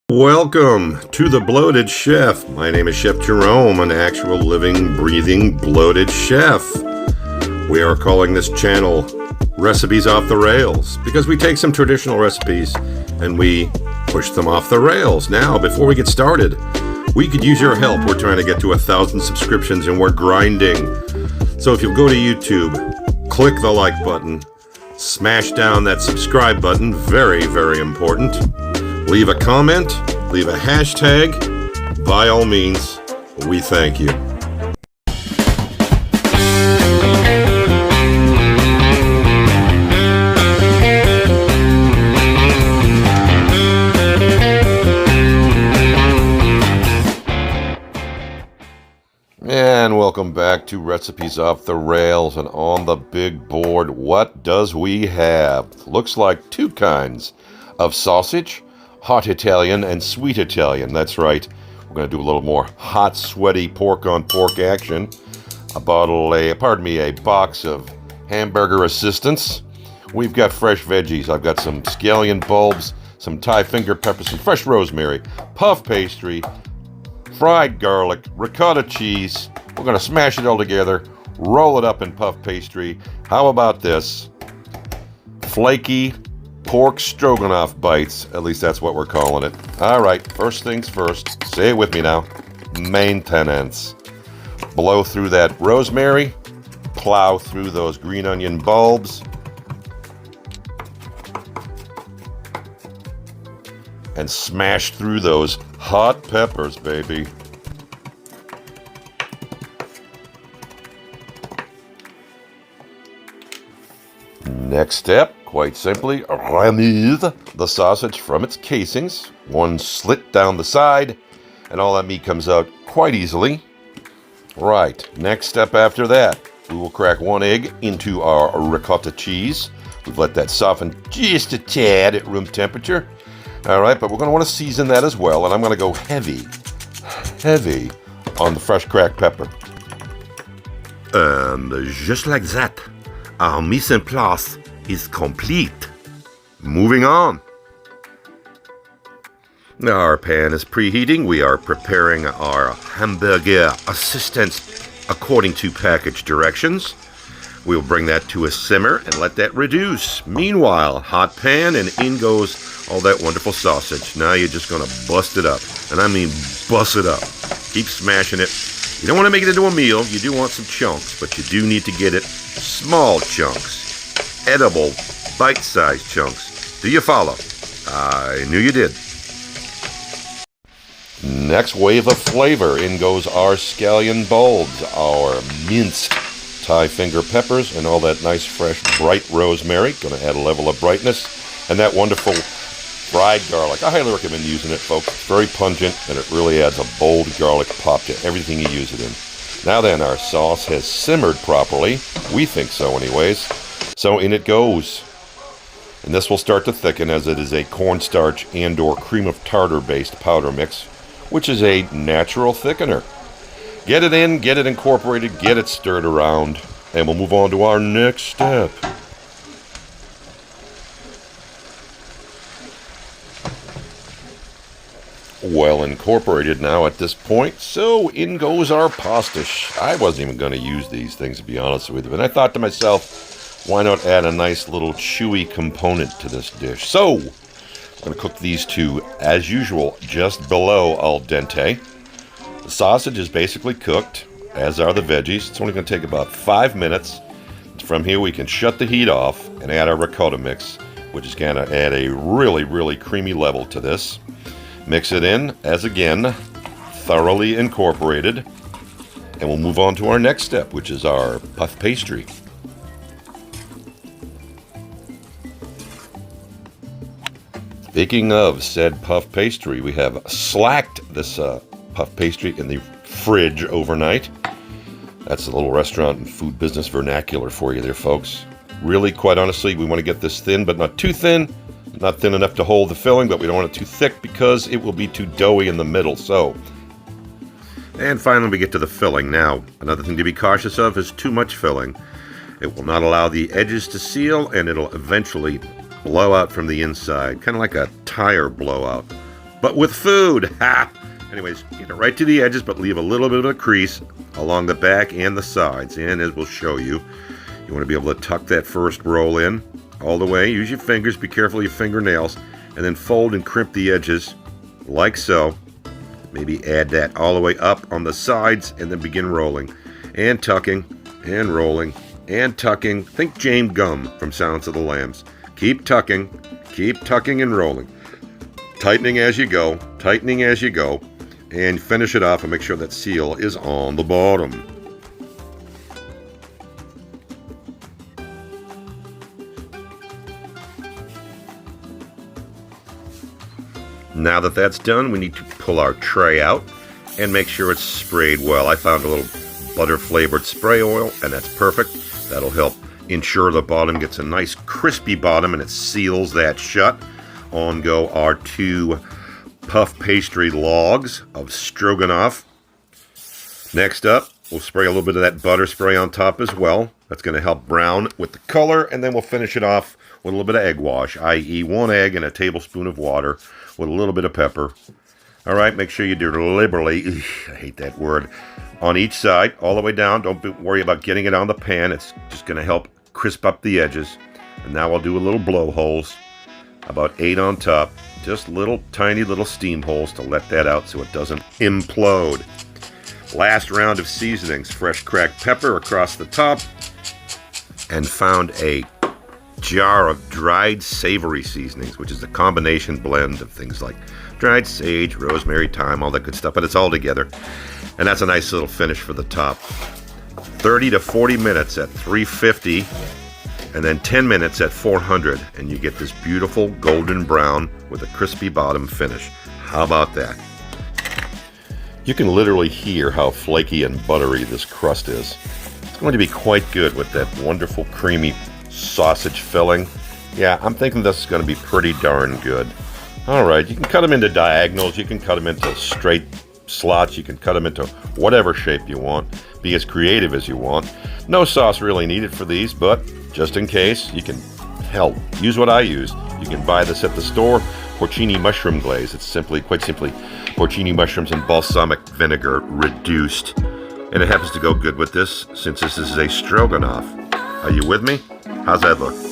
Welcome to the Bloated Chef. My name is Chef Jerome, an actual living, breathing, bloated chef. We are calling this channel Recipes Off the Rails because we take some traditional recipes and we push them off the rails. Now, before we get started, we could use your help. We're trying to get to 1,000 subscriptions and we're grinding. So if you'll go to YouTube, click the like button, smash down that subscribe button, very, very important. Leave a comment, leave a hashtag. By all means, we thank you. And welcome back to Recipes Off the Rails. And on the big board, what does we have? Looks like two kinds of sausage. Hot Italian and sweet Italian. That's right. We're going to do a little more hot, sweaty pork on pork action. A box of Hamburger Assistance. We've got fresh veggies. I've got some scallion bulbs, some Thai finger peppers, some fresh rosemary, puff pastry, fried garlic, ricotta cheese. We're going to smash it all together, roll it up in puff pastry. How about this? Flaky pork stroganoff bites. At least that's what we're calling it. All right, first things first. Say it with me now. Maintenance. Blow through that rosemary. Plow through those green onion bulbs. And smash through those hot peppers, baby. Next step. Quite simply, remove the sausage from its casings. One slit down the side, and all that meat comes out quite easily. Right, next step after that, we will crack one egg into our ricotta cheese. We've let that soften just a tad at room temperature. All right, but we're going to want to season that as well, and I'm going to go heavy on the fresh cracked pepper. And just like that, our mise en place is complete. Moving on. Now our pan is preheating. We are preparing our Hamburger Assistance according to package directions. We'll bring that to a simmer and let that reduce. Meanwhile, hot pan, and in goes all that wonderful sausage. Now you're just gonna bust it up. And I mean bust it up. Keep smashing it. You don't want to make it into a meal. You do want some chunks, but you do need to get it small chunks. Edible, bite-sized chunks. Do you follow? I knew you did. Next wave of flavor. In goes our scallion bulbs, our minced Thai finger peppers, and all that nice, fresh, bright rosemary. Going to add a level of brightness. And that wonderful fried garlic. I highly recommend using it, folks. It's very pungent, and it really adds a bold garlic pop to everything you use it in. Now then, our sauce has simmered properly. We think so anyways. So in it goes. And this will start to thicken as it is a cornstarch and or cream of tartar based powder mix, which is a natural thickener. Get it in, get it incorporated, get it stirred around, and we'll move on to our next step. Well incorporated now at this point, so in goes our pasta. I wasn't even going to use these things, to be honest with you, but I thought to myself, why not add a nice little chewy component to this dish? So, I'm going to cook these two, as usual, just below al dente. The sausage is basically cooked, as are the veggies. It's only going to take about 5 minutes. From here, we can shut the heat off and add our ricotta mix, which is going to add a really, really creamy level to this. Mix it in, as again, thoroughly incorporated. And we'll move on to our next step, which is our puff pastry. Speaking of said puff pastry, we have slacked this puff pastry in the fridge overnight. That's a little restaurant and food business vernacular for you there, folks. Really, quite honestly, we want to get this thin, but not too thin. Not thin enough to hold the filling, but we don't want it too thick because it will be too doughy in the middle. So, and finally we get to the filling. Now, another thing to be cautious of is too much filling. It will not allow the edges to seal, and it'll eventually blow out from the inside, kind of like a tire blowout. but with food. Ha! Anyways, get it right to the edges, but leave a little bit of a crease along the back and the sides. And as we'll show you, you want to be able to tuck that first roll in all the way. Use your fingers, be careful of your fingernails, and then fold and crimp the edges like so. Maybe add that all the way up on the sides and then begin rolling. And tucking, and rolling, and tucking. Think James Gum from Silence of the Lambs. Keep tucking and rolling. Tightening as you go, and finish it off and make sure that seal is on the bottom. Now that that's done, we need to pull our tray out and make sure it's sprayed well. I found a little butter-flavored spray oil, and that's perfect. That'll help ensure the bottom gets a nice crispy bottom and it seals that shut. On go our 2 puff pastry logs of Stroganoff. Next up, we'll spray a little bit of that butter spray on top as well. That's going to help brown with the color, and then we'll finish it off with a little bit of egg wash, i.e. 1 egg and a tablespoon of water with a little bit of pepper. All right, make sure you do it liberally. I hate that word. On each side, all the way down. Don't worry about getting it on the pan. It's just going to help crisp up the edges. And now I'll do a little blowholes, about 8 on top. Just little tiny little steam holes to let that out so it doesn't implode. Last round of seasonings, fresh cracked pepper across the top, and found a jar of dried savory seasonings, which is a combination blend of things like dried sage, rosemary, thyme, all that good stuff, but it's all together. And that's a nice little finish for the top. 30 to 40 minutes at 350, and then 10 minutes at 400, and you get this beautiful golden brown with a crispy bottom finish. How about that? You can literally hear how flaky and buttery this crust is. It's going to be quite good with that wonderful creamy sausage filling. Yeah, I'm thinking this is going to be pretty darn good. Alright, you can cut them into diagonals, you can cut them into straight slots, you can cut them into whatever shape you want. Be as creative as you want. No sauce really needed for these, but just in case, you can, hell, use what I use. You can buy this at the store, porcini mushroom glaze. It's quite simply, porcini mushrooms and balsamic vinegar reduced. And it happens to go good with this, since this is a stroganoff. Are you with me? How's that look?